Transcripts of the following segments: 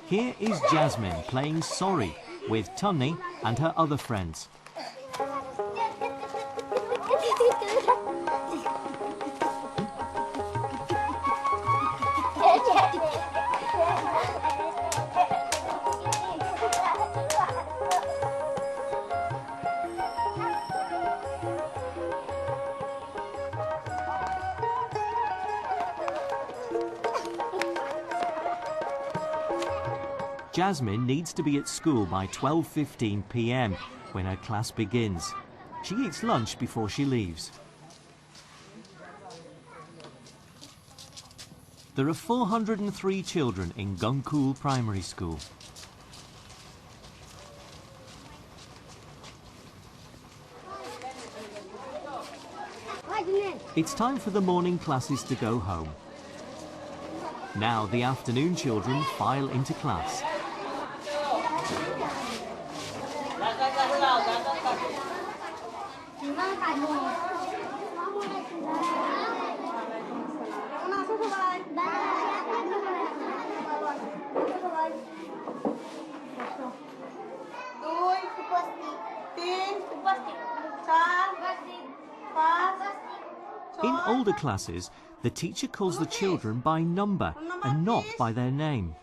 Here is Jasmine playing Sorry with Tunny and her other friends. Jasmine needs to be at school by 12:15 p.m. when her class begins. She eats lunch before she leaves. There are 403 children in Gungkul Primary School. It's time for the morning classes to go home. Now the afternoon children file into class. In older classes, the teacher calls the children by number and not by their name.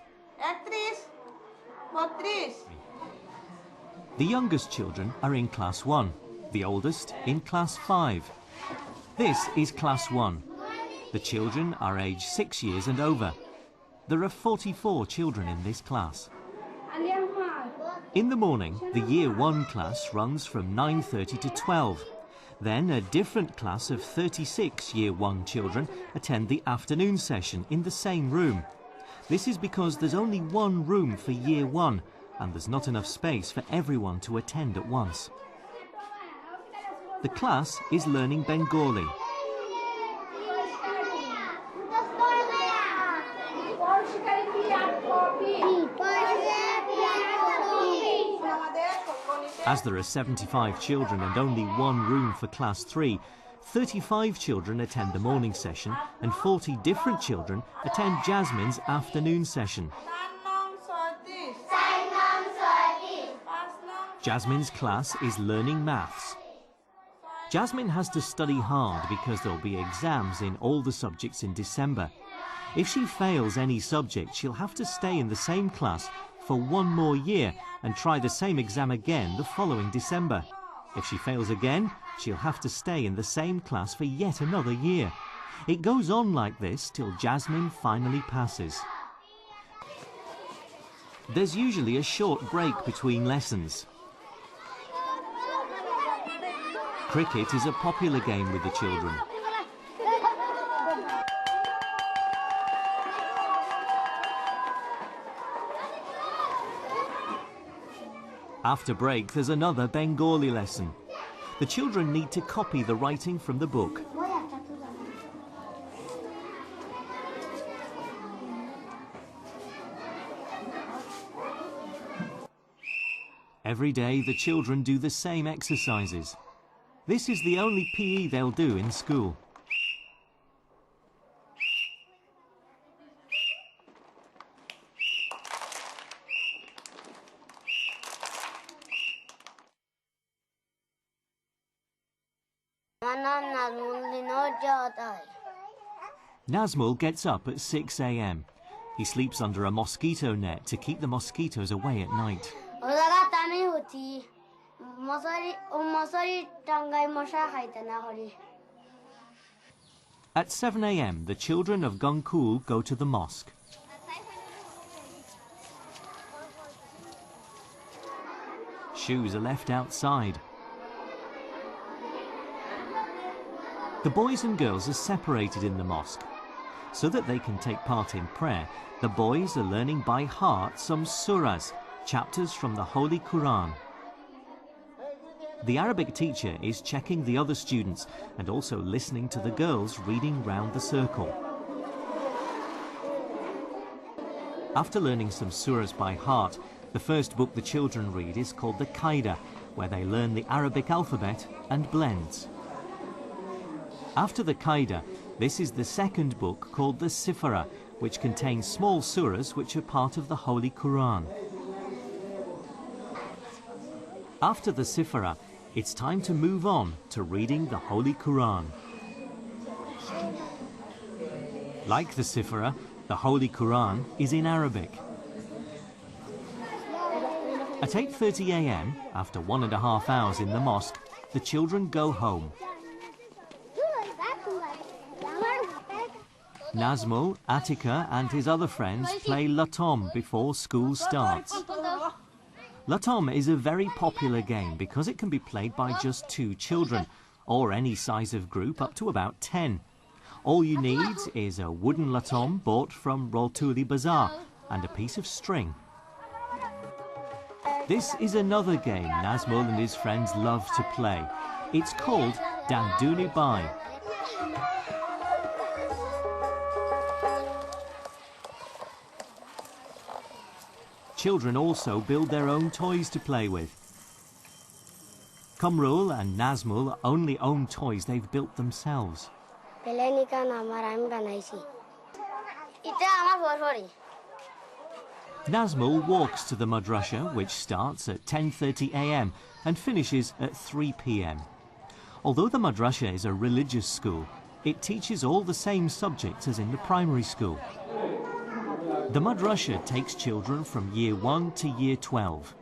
The youngest children are in Class 1, the oldest in Class 5. This is Class 1. The children are aged 6 years and over. There are 44 children in this class. In the morning, the Year 1 class runs from 9:30 to 12. Then a different class of 36 Year 1 children attend the afternoon session in the same room. This is because there's only one room for Year 1 and there's not enough space for everyone to attend at once. The class is learning Bengali. As there are 75 children and only one room for Class 3, 35 children attend the morning session and 40 different children attend Jasmine's afternoon session. Jasmine's class is learning maths. Jasmine has to study hard because there'll be exams in all the subjects in December. If she fails any subject, she'll have to stay in the same class for one more year and try the same exam again the following December. If she fails again, she'll have to stay in the same class for yet another year. It goes on like this till Jasmine finally passes. There's usually a short break between lessons. Cricket is a popular game with the children. After break, there's another Bengali lesson. The children need to copy the writing from the book. Every day, the children do the same exercises. This is the only PE they'll do in school. Nazmul gets up at 6 a.m. He sleeps under a mosquito net to keep the mosquitoes away at night. At 7 a.m, the children of Gungkul go to the mosque. Shoes are left outside. The boys and girls are separated in the mosque. So that they can take part in prayer, the boys are learning by heart some surahs, chapters from the Holy Quran. The Arabic teacher is checking the other students and also listening to the girls reading round the circle. After learning some surahs by heart, the first book the children read is called the Qaida, where they learn the Arabic alphabet and blends. After the Qaida, this is the second book called the Sifara, which contains small surahs which are part of the Holy Quran. After the Sifra, it's time to move on to reading the Holy Quran. Like the Sifra, the Holy Quran is in Arabic. At 8:30 a.m., after 1.5 hours in the mosque, the children go home. Nazmul, Atika and his other friends play Latom before school starts. Latom is a very popular game because it can be played by just 2 children, or any size of group up to about 10. All you need is a wooden Latom bought from Roltuli Bazaar and a piece of string. This is another game Nazmul and his friends love to play. It's called Danduni Bai. Children also build their own toys to play with. Kamrul and Nazmul only own toys they've built themselves. Nazmul walks to the madrasa, which starts at 10:30 a.m. and finishes at 3 p.m. Although the madrasa is a religious school, it teaches all the same subjects as in the primary school. The madrasa takes children from year 1 to year 12.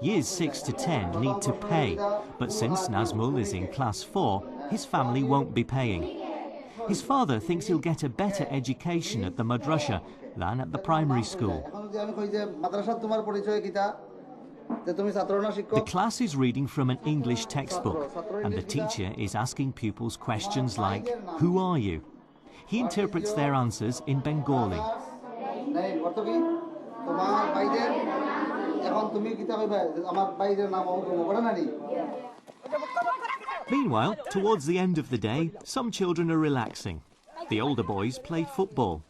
Years 6 to 10 need to pay, but since Nazmul is in class 4, his family won't be paying. His father thinks he'll get a better education at the madrasa than at the primary school. The class is reading from an English textbook, and the teacher is asking pupils questions like, "Who are you?" He interprets their answers in Bengali. Meanwhile, towards the end of the day, some children are relaxing. The older boys play football.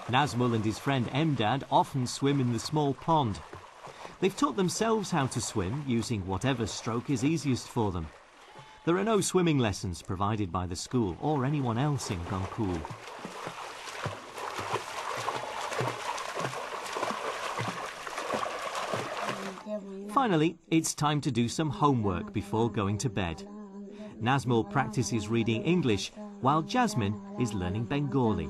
Nazmul and his friend Emdad often swim in the small pond. They've taught themselves how to swim using whatever stroke is easiest for them. There are no swimming lessons provided by the school or anyone else in Gangkul. Finally, it's time to do some homework before going to bed. Nazmul practices reading English while Jasmine is learning Bengali.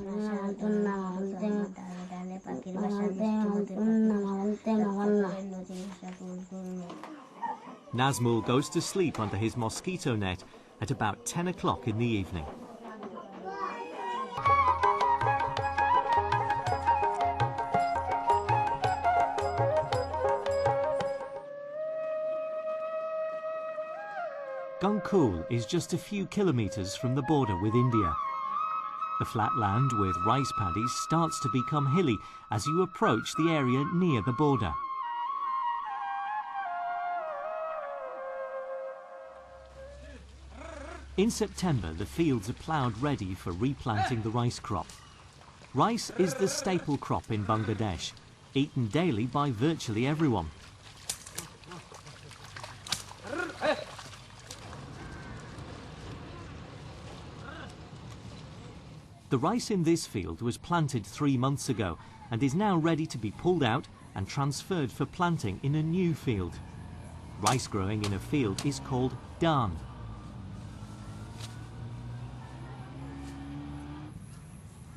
Nazmul goes to sleep under his mosquito net at about 10 o'clock in the evening. Gangkul is just a few kilometers from the border with India. The flat land with rice paddies starts to become hilly as you approach the area near the border. In September, the fields are ploughed ready for replanting the rice crop. Rice is the staple crop in Bangladesh, eaten daily by virtually everyone. The rice in this field was planted 3 months ago and is now ready to be pulled out and transferred for planting in a new field. Rice growing in a field is called dhan.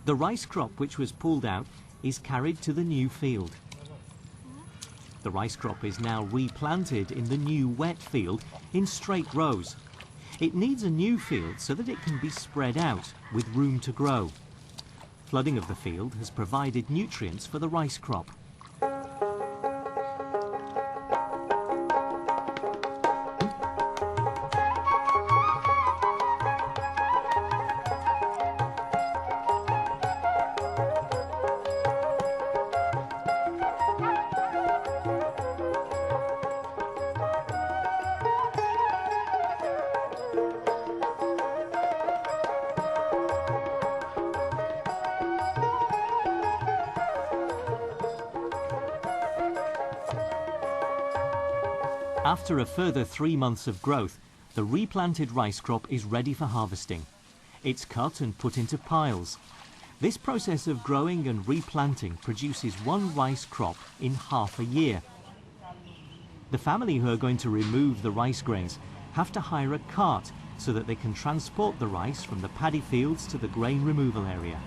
The rice crop which was pulled out is carried to the new field. The rice crop is now replanted in the new wet field in straight rows. It needs a new field so that it can be spread out with room to grow. Flooding of the field has provided nutrients for the rice crop. After a further 3 months of growth, the replanted rice crop is ready for harvesting. It's cut and put into piles. This process of growing and replanting produces one rice crop in half a year. The family who are going to remove the rice grains have to hire a cart so that they can transport the rice from the paddy fields to the grain removal area.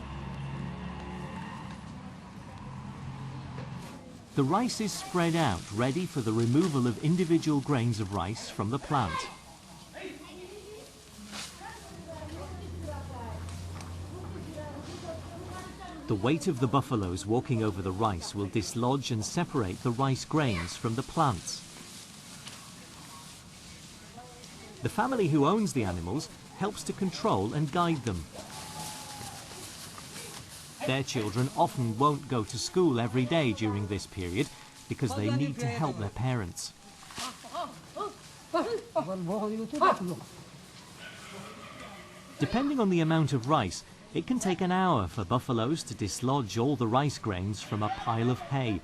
The rice is spread out, ready for the removal of individual grains of rice from the plant. The weight of the buffaloes walking over the rice will dislodge and separate the rice grains from the plants. The family who owns the animals helps to control and guide them. Their children often won't go to school every day during this period because they need to help their parents. Depending on the amount of rice, it can take an hour for buffaloes to dislodge all the rice grains from a pile of hay.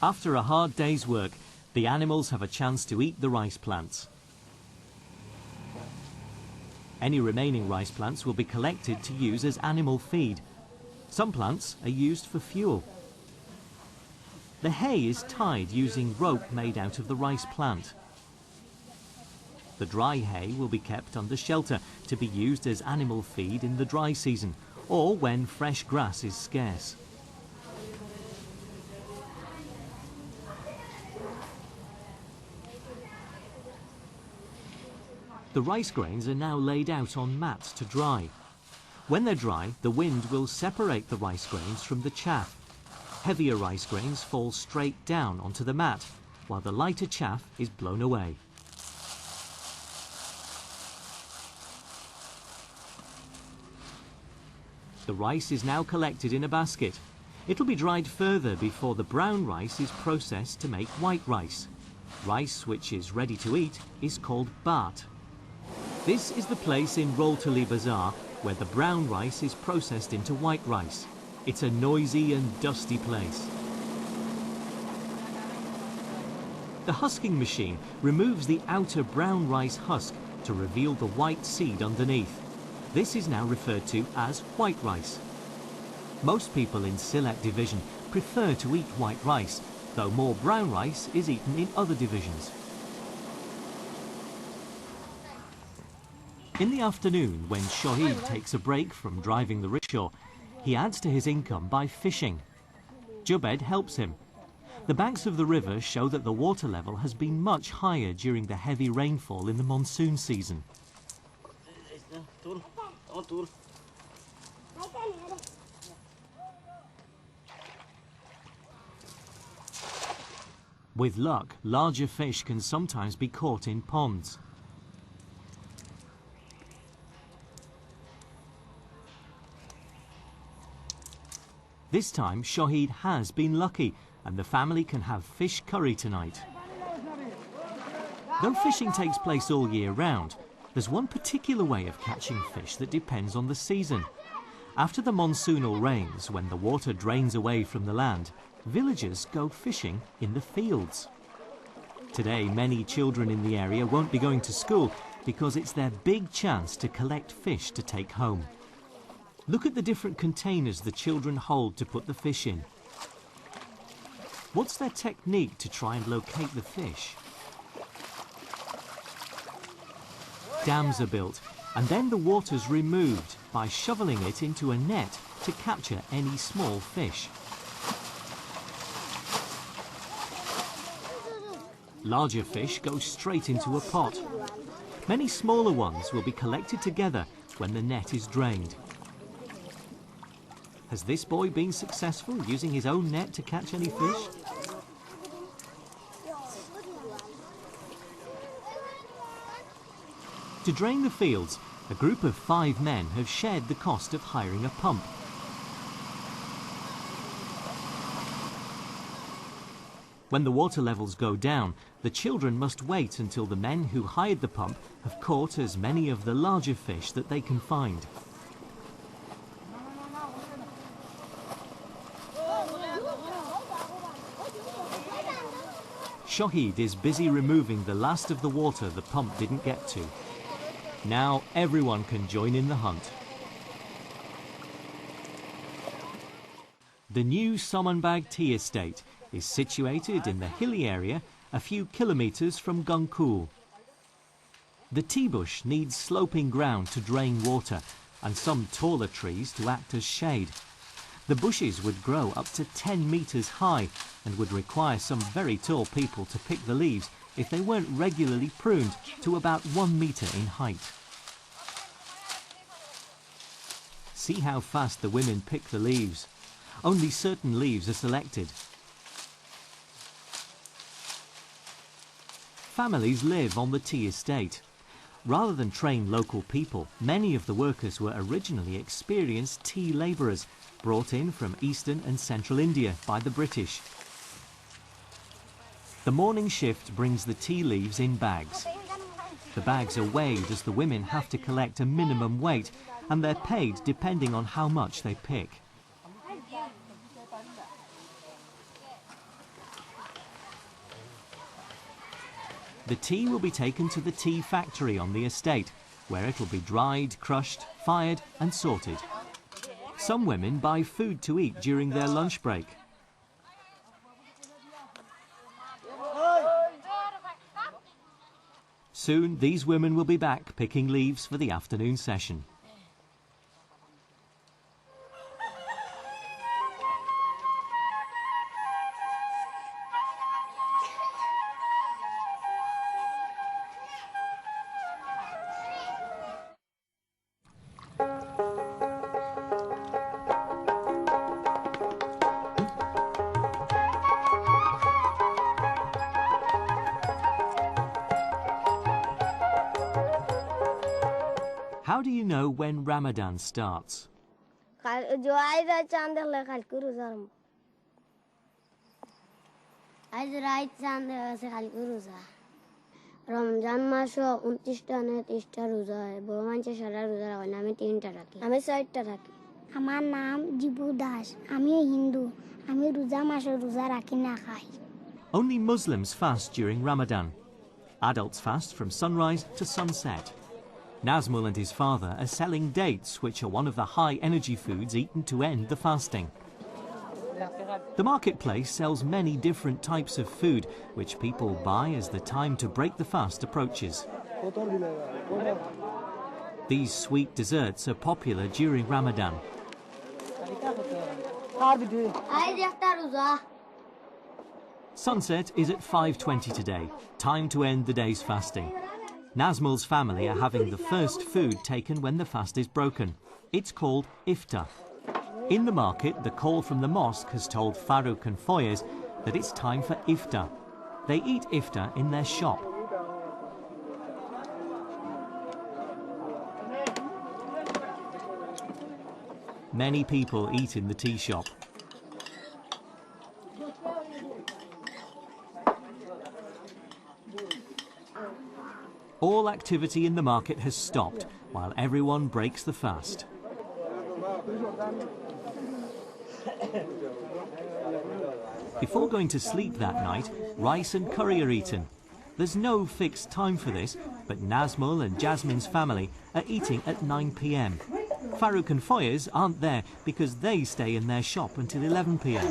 After a hard day's work, the animals have a chance to eat the rice plants. Any remaining rice plants will be collected to use as animal feed. Some plants are used for fuel. The hay is tied using rope made out of the rice plant. The dry hay will be kept under shelter to be used as animal feed in the dry season or when fresh grass is scarce. The rice grains are now laid out on mats to dry. When they're dry, the wind will separate the rice grains from the chaff. Heavier rice grains fall straight down onto the mat, while the lighter chaff is blown away. The rice is now collected in a basket. It'll be dried further before the brown rice is processed to make white rice. Rice which is ready to eat is called baat. This is the place in Roltali Bazaar where the brown rice is processed into white rice. It's a noisy and dusty place. The husking machine removes the outer brown rice husk to reveal the white seed underneath. This is now referred to as white rice. Most people in Sylhet division prefer to eat white rice, though more brown rice is eaten in other divisions. In the afternoon, when Shohid takes a break from driving the rickshaw, he adds to his income by fishing. Jubed helps him. The banks of the river show that the water level has been much higher during the heavy rainfall in the monsoon season. With luck, larger fish can sometimes be caught in ponds. This time, Shohid has been lucky, and the family can have fish curry tonight. Though fishing takes place all year round, there's one particular way of catching fish that depends on the season. After the monsoonal rains, when the water drains away from the land, villagers go fishing in the fields. Today, many children in the area won't be going to school because it's their big chance to collect fish to take home. Look at the different containers the children hold to put the fish in. What's their technique to try and locate the fish? Dams are built, and then the water's removed by shoveling it into a net to capture any small fish. Larger fish go straight into a pot. Many smaller ones will be collected together when the net is drained. Has this boy been successful using his own net to catch any fish? To drain the fields, a group of 5 men have shared the cost of hiring a pump. When the water levels go down, the children must wait until the men who hired the pump have caught as many of the larger fish that they can find. Shohid is busy removing the last of the water the pump didn't get to. Now everyone can join in the hunt. The new Somanbag tea estate is situated in the hilly area a few kilometres from Gungkul. The tea bush needs sloping ground to drain water and some taller trees to act as shade. The bushes would grow up to 10 metres high and would require some very tall people to pick the leaves if they weren't regularly pruned to about 1 metre in height. See how fast the women pick the leaves. Only certain leaves are selected. Families live on the tea estate. Rather than train local people, many of the workers were originally experienced tea labourers brought in from eastern and central India by the British. The morning shift brings the tea leaves in bags. The bags are weighed as the women have to collect a minimum weight, and they're paid depending on how much they pick. The tea will be taken to the tea factory on the estate, where it will be dried, crushed, fired and sorted. Some women buy food to eat during their lunch break. Soon these women will be back picking leaves for the afternoon session. How do you know when Ramadan starts? Ramzan মাসও 29টা না 30টা রোজা হয় বড় মানুষের সারা রোজা হয় না আমি 3টা রাখি আমি 6টা রাখি আমার নাম জিবু দাস আমি হিন্দু আমি রোজা মাসে রোজা রাখি না খাই Only Muslims fast during Ramadan. Adults fast from sunrise to sunset. Nazmul and his father are selling dates, which are one of the high energy foods eaten to end the fasting. The marketplace sells many different types of food, which people buy as the time to break the fast approaches. These sweet desserts are popular during Ramadan. Sunset is at 5:20 today, time to end the day's fasting. Nazmul's family are having the first food taken when the fast is broken. It's called iftar. In the market, the call from the mosque has told Farouk and Foyez that it's time for iftar. They eat iftar in their shop. Many people eat in the tea shop. All activity in the market has stopped while everyone breaks the fast. Before going to sleep that night, rice and curry are eaten. There's no fixed time for this, but Nazmul and Jasmine's family are eating at 9 p.m. Farouk and Foyez aren't there because they stay in their shop until 11 p.m.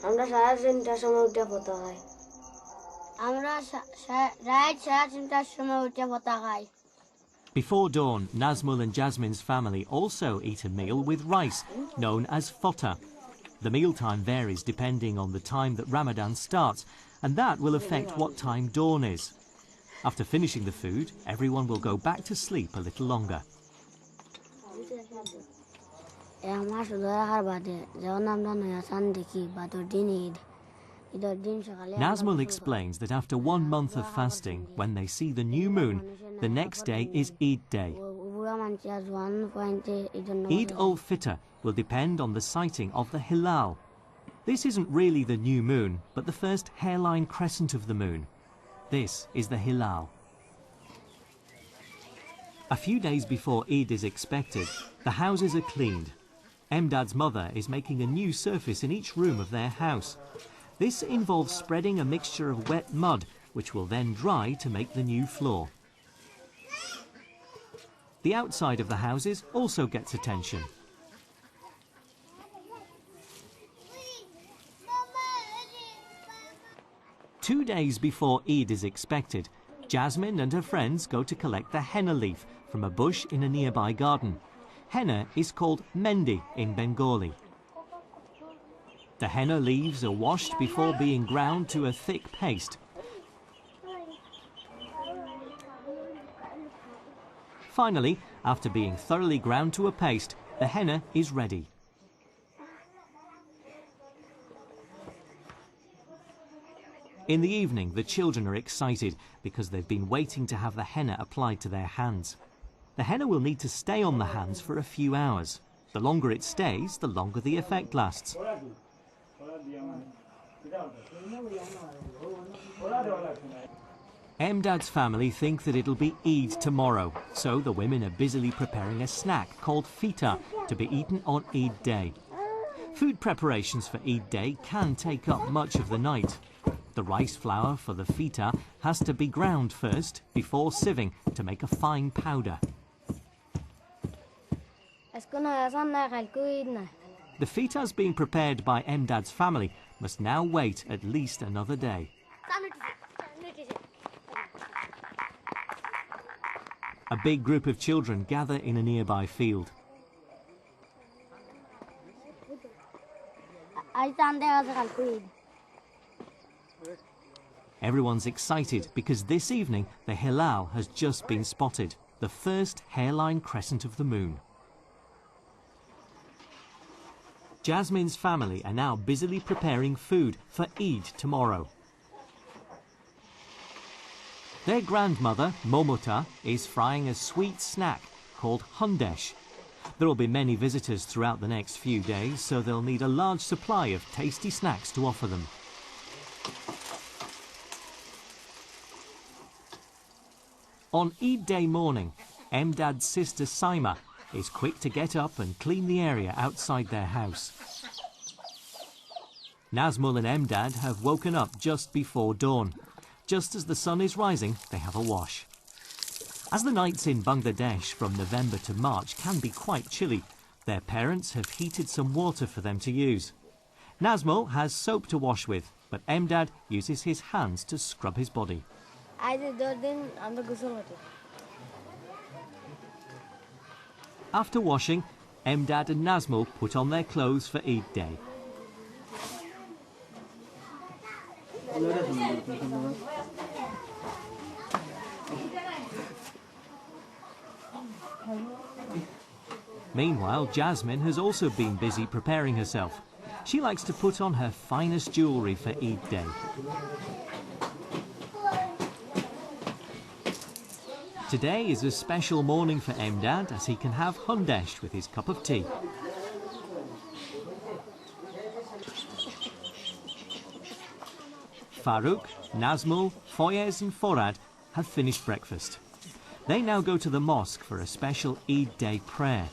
আমরা সাড়ে 3টার সময় উঠে পড়তে খাই আমরা রাত 3:30টার সময় উঠে পড়তে খাই Before dawn, Nazmul and Jasmine's family also eat a meal with rice, known as fota. The mealtime varies depending on the time that Ramadan starts, and that will affect what time dawn is. After finishing the food, everyone will go back to sleep a little longer. Nazmul explains that after 1 month of fasting, when they see the new moon, the next day is Eid Day. Eid al-Fitr will depend on the sighting of the Hilal. This isn't really the new moon, but the first hairline crescent of the moon. This is the Hilal. A few days before Eid is expected, the houses are cleaned. Emdad's mother is making a new surface in each room of their house. This involves spreading a mixture of wet mud, which will then dry to make the new floor. The outside of the houses also gets attention. Two days before Eid is expected, Jasmine and her friends go to collect the henna leaf from a bush in a nearby garden. Henna is called mendi in Bengali. The henna leaves are washed before being ground to a thick paste. Finally, after being thoroughly ground to a paste, the henna is ready. In the evening, the children are excited because they've been waiting to have the henna applied to their hands. The henna will need to stay on the hands for a few hours. The longer it stays, the longer the effect lasts. Emdad's family think that it'll be Eid tomorrow, so the women are busily preparing a snack called fita to be eaten on Eid day. Food preparations for Eid day can take up much of the night. The rice flour for the fita has to be ground first before sieving to make a fine powder. The fitas being prepared by Emdad's family must now wait at least another day. A big group of children gather in a nearby field. Everyone's excited because this evening the hilal has just been spotted, the first hairline crescent of the moon. Jasmine's family are now busily preparing food for Eid tomorrow. Their grandmother, Momota, is frying a sweet snack called hundesh. There will be many visitors throughout the next few days, so they'll need a large supply of tasty snacks to offer them. On Eid day morning, Emdad's sister Saima is quick to get up and clean the area outside their house. Nazmul and Emdad have woken up just before dawn. Just as the sun is rising, they have a wash. As the nights in Bangladesh from November to March can be quite chilly, their parents have heated some water for them to use. Nazmul has soap to wash with, but Emdad uses his hands to scrub his body. After washing, Emdad and Nazmul put on their clothes for Eid day. Meanwhile, Jasmine has also been busy preparing herself. She likes to put on her finest jewellery for Eid day. Today is a special morning for Emdad as he can have hundesh with his cup of tea. Farooq, Nazmul, Foyez and Forad have finished breakfast. They now go to the mosque for a special Eid day prayer.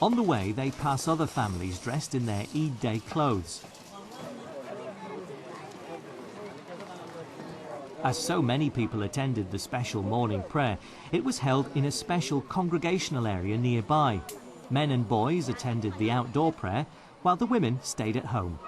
On the way, they pass other families dressed in their Eid day clothes. As so many people attended the special morning prayer, it was held in a special congregational area nearby. Men and boys attended the outdoor prayer, while the women stayed at home.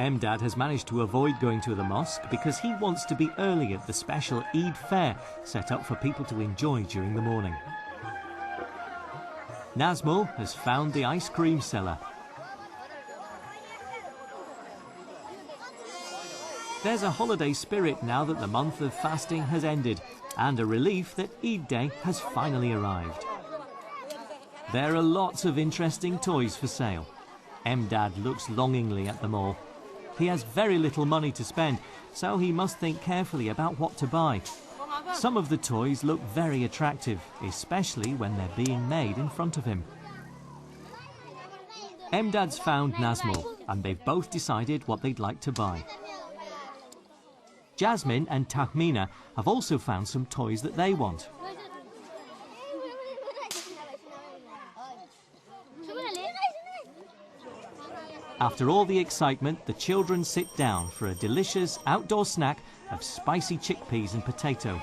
Emdad has managed to avoid going to the mosque because he wants to be early at the special Eid fair set up for people to enjoy during the morning. Nazmul has found the ice cream seller. There's a holiday spirit now that the month of fasting has ended, and a relief that Eid day has finally arrived. There are lots of interesting toys for sale. Mdad looks longingly at them all. He has very little money to spend, so he must think carefully about what to buy. Some of the toys look very attractive, especially when they're being made in front of him. Mdad's found Nazmul, and they've both decided what they'd like to buy. Jasmine and Tahmina have also found some toys that they want. After all the excitement, the children sit down for a delicious outdoor snack of spicy chickpeas and potato.